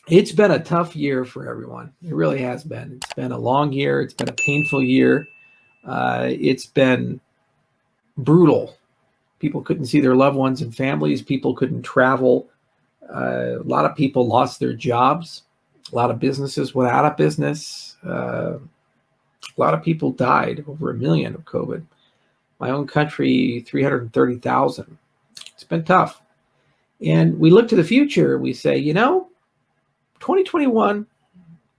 It's been a tough year for everyone. It really has been. It's been a long year. It's been a painful year. It's been brutal. People couldn't see their loved ones and families. People couldn't travel. A lot of people lost their jobs. A lot of businesses went out of business. A lot of people died, over 1 million of COVID. My own country, 330,000. It's been tough. And we look to the future, we say, 2021,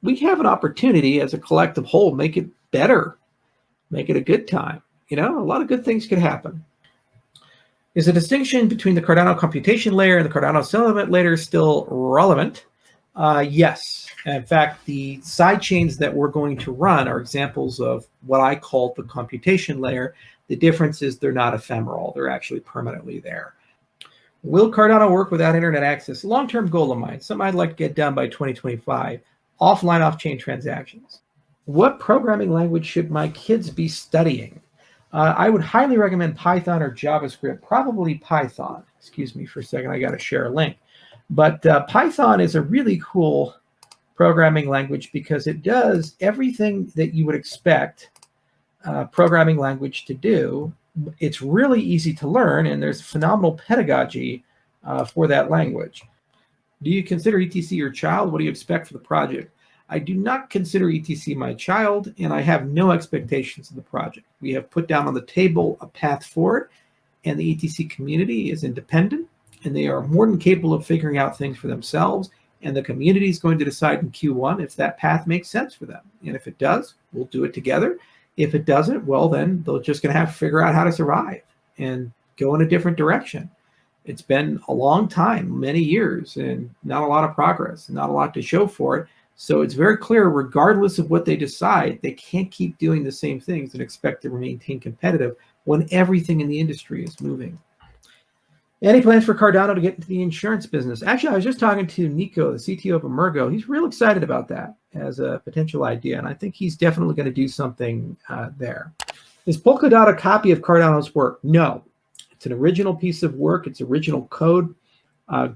we have an opportunity as a collective whole, make it better, make it a good time. A lot of good things could happen. Is the distinction between the Cardano computation layer and the Cardano settlement layer still relevant? Yes. In fact, the side chains that we're going to run are examples of what I call the computation layer. The difference is they're not ephemeral. They're actually permanently there. Will Cardano work without internet access? Long-term goal of mine, something I'd like to get done by 2025, offline off-chain transactions. What programming language should my kids be studying? I would highly recommend Python or JavaScript, probably Python. Excuse me for a second, I got to share a link. But Python is a really cool programming language because it does everything that you would expect programming language to do. It's really easy to learn, and there's phenomenal pedagogy for that language. Do you consider ETC your child? What do you expect for the project? I do not consider ETC my child, and I have no expectations of the project. We have put down on the table a path forward, and the ETC community is independent, and they are more than capable of figuring out things for themselves, and the community is going to decide in Q1 if that path makes sense for them. And if it does, we'll do it together. If it doesn't, well, then they're just going to have to figure out how to survive and go in a different direction. It's been a long time, many years, and not a lot of progress, not a lot to show for it. So it's very clear, regardless of what they decide, they can't keep doing the same things and expect to maintain competitive when everything in the industry is moving. Any plans for Cardano to get into the insurance business? Actually, I was just talking to Nico, the CTO of Emergo. He's real excited about that as a potential idea, and I think he's definitely going to do something there. Is Polkadot a copy of Cardano's work? No. It's an original piece of work. It's original code.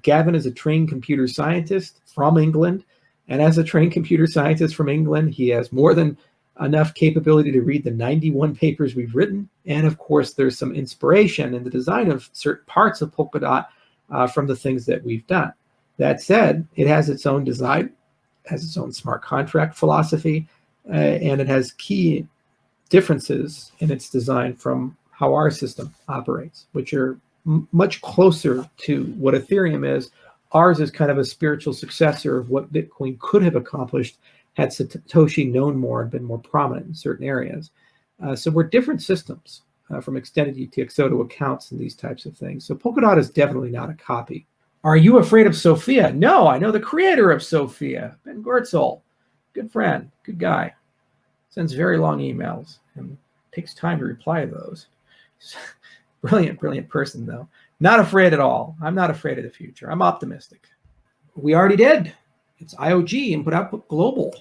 Gavin is a trained computer scientist from England, and as a trained computer scientist from England, he has more than enough capability to read the 91 papers we've written. And of course, there's some inspiration in the design of certain parts of Polkadot from the things that we've done. That said, it has its own design, has its own smart contract philosophy, and it has key differences in its design from how our system operates, which are much closer to what Ethereum is. Ours is kind of a spiritual successor of what Bitcoin could have accomplished had Satoshi known more and been more prominent in certain areas. So we're different systems from extended UTXO to accounts and these types of things. So Polkadot is definitely not a copy. Are you afraid of Sophia? No, I know the creator of Sophia, Ben Gortzel. Good friend, good guy. Sends very long emails and takes time to reply to those. Brilliant, brilliant person, though. Not afraid at all. I'm not afraid of the future. I'm optimistic. We already did. It's IOG, Input Output Global.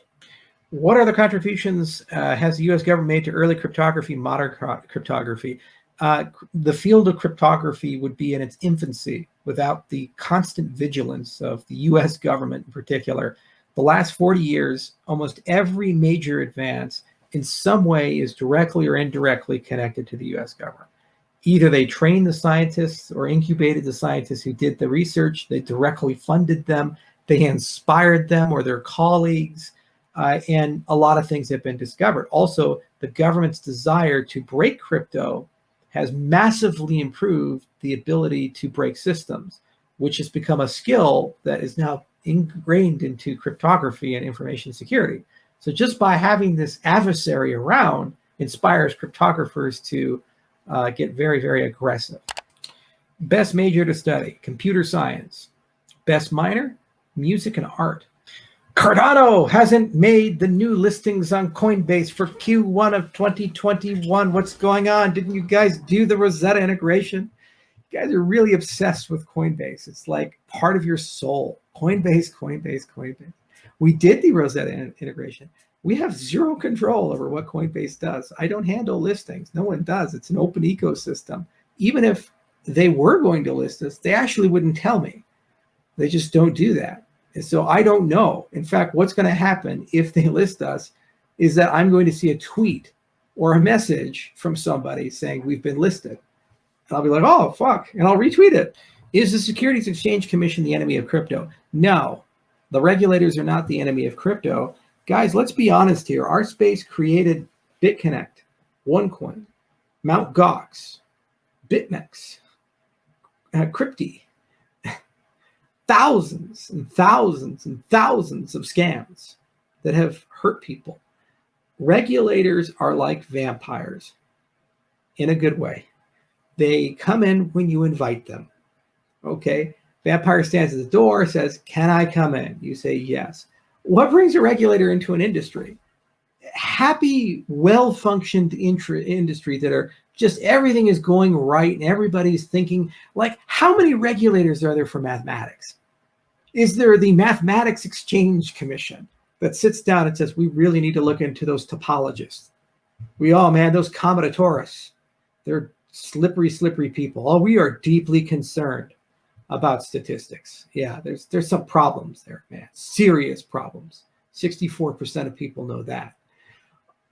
What other contributions has the U.S. government made to early cryptography, modern cryptography? The field of cryptography would be in its infancy without the constant vigilance of the U.S. government in particular. The last 40 years, almost every major advance in some way is directly or indirectly connected to the U.S. government. Either they trained the scientists or incubated the scientists who did the research, they directly funded them, they inspired them or their colleagues, and a lot of things have been discovered. Also, the government's desire to break crypto has massively improved the ability to break systems, which has become a skill that is now ingrained into cryptography and information security. So just by having this adversary around inspires cryptographers to get very, very aggressive. Best major to study, computer science. Best minor, music and art. Cardano hasn't made the new listings on Coinbase for Q1 of 2021. What's going on? Didn't you guys do the Rosetta integration? You guys are really obsessed with Coinbase. It's like part of your soul. Coinbase, Coinbase, Coinbase. We did the Rosetta integration. We have zero control over what Coinbase does. I don't handle listings. No one does. It's an open ecosystem. Even if they were going to list us, they actually wouldn't tell me. They just don't do that. And so I don't know. In fact, what's going to happen if they list us is that I'm going to see a tweet or a message from somebody saying we've been listed. And I'll be like, oh, fuck. And I'll retweet it. Is the Securities Exchange Commission the enemy of crypto? No, the regulators are not the enemy of crypto. Guys, let's be honest here. Our space created BitConnect, OneCoin, Mt. Gox, BitMEX, Crypti, thousands and thousands and thousands of scams that have hurt people. Regulators are like vampires in a good way. They come in when you invite them. Okay? Vampire stands at the door, says, can I come in? You say yes. What brings a regulator into an industry? Happy, well-functioned industry that are just everything is going right and everybody's thinking, like, how many regulators are there for mathematics? Is there the Mathematics Exchange Commission that sits down and says, we really need to look into those topologists? Those combinatorists, they're slippery people. Oh, we are deeply concerned about statistics. Yeah, there's some problems there, man. Serious problems. 64% of people know that.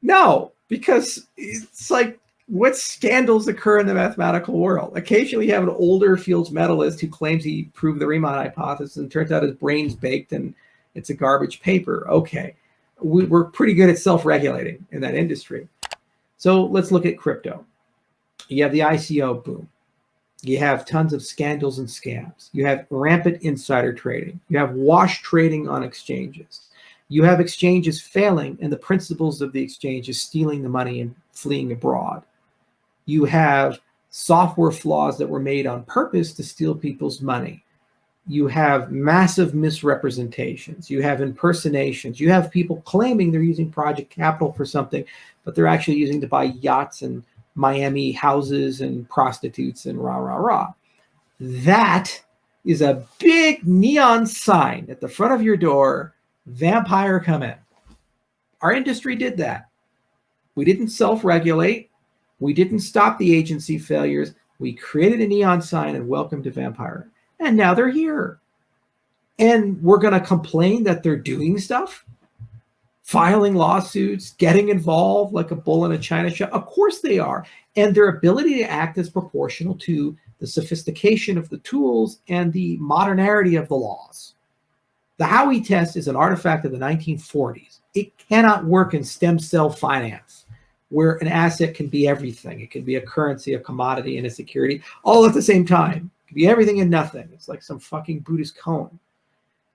No, because it's like, what scandals occur in the mathematical world? Occasionally you have an older Fields medalist who claims he proved the Riemann hypothesis and turns out his brain's baked and it's a garbage paper. Okay, we're pretty good at self-regulating in that industry. So let's look at crypto. You have the ICO boom. You have tons of scandals and scams. You have rampant insider trading. You have wash trading on exchanges. You have exchanges failing and the principals of the exchanges stealing the money and fleeing abroad. You have software flaws that were made on purpose to steal people's money. You have massive misrepresentations. You have impersonations. You have people claiming they're using project capital for something, but they're actually using to buy yachts and Miami houses and prostitutes and rah. That is a big neon sign at the front of your door, vampire come in. Our industry did that. We didn't self-regulate. We didn't stop the agency failures. We created a neon sign and welcome to vampire. And now they're here. And we're going to complain that they're doing stuff? Filing lawsuits, getting involved like a bull in a china shop? Of course they are. And their ability to act is proportional to the sophistication of the tools and the modernity of the laws. The Howey test is an artifact of the 1940s. It cannot work in stem cell finance, where an asset can be everything. It can be a currency, a commodity, and a security, all at the same time. It can be everything and nothing. It's like some fucking Buddhist cone.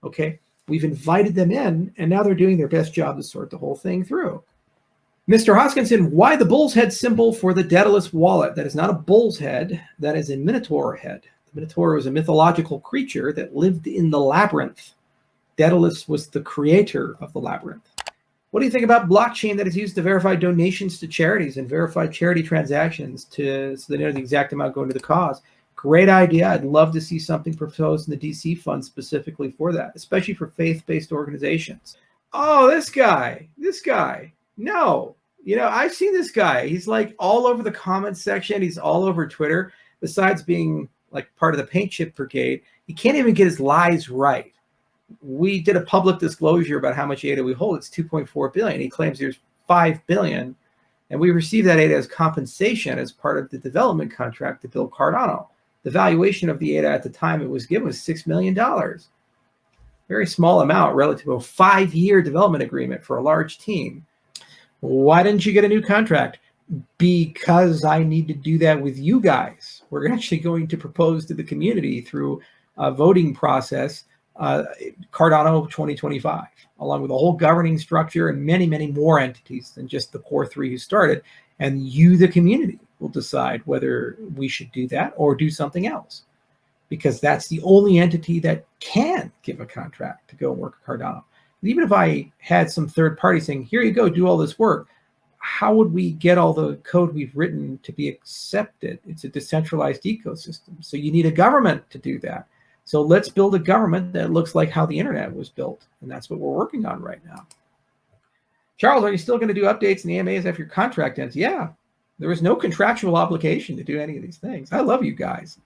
Okay? We've invited them in, and now they're doing their best job to sort the whole thing through. Mr. Hoskinson, why the bull's head symbol for the Daedalus wallet? That is not a bull's head. That is a minotaur head. The minotaur was a mythological creature that lived in the labyrinth. Daedalus was the creator of the labyrinth. What do you think about blockchain that is used to verify donations to charities and verify charity transactions so they know the exact amount going to the cause? Great idea. I'd love to see something proposed in the DC fund specifically for that, especially for faith-based organizations. Oh, this guy. No. I've seen this guy. He's like all over the comments section. He's all over Twitter. Besides being like part of the paint chip brigade, he can't even get his lies right. We did a public disclosure about how much ADA we hold. It's 2.4 billion. He claims there's 5 billion. And we received that ADA as compensation as part of the development contract to build Cardano. The valuation of the ADA at the time it was given was $6 million. Very small amount relative to a 5-year development agreement for a large team. Why didn't you get a new contract? Because I need to do that with you guys. We're actually going to propose to the community through a voting process, Cardano 2025, along with a whole governing structure and many, many more entities than just the core 3 who started. And you, the community, will decide whether we should do that or do something else, because that's the only entity that can give a contract to go and work at Cardano. Even if I had some third party saying, here you go, do all this work, how would we get all the code we've written to be accepted? It's a decentralized ecosystem. So you need a government to do that. So let's build a government that looks like how the internet was built. And that's what we're working on right now. Charles, are you still going to do updates in the AMAs after your contract ends? Yeah, there was no contractual obligation to do any of these things. I love you guys.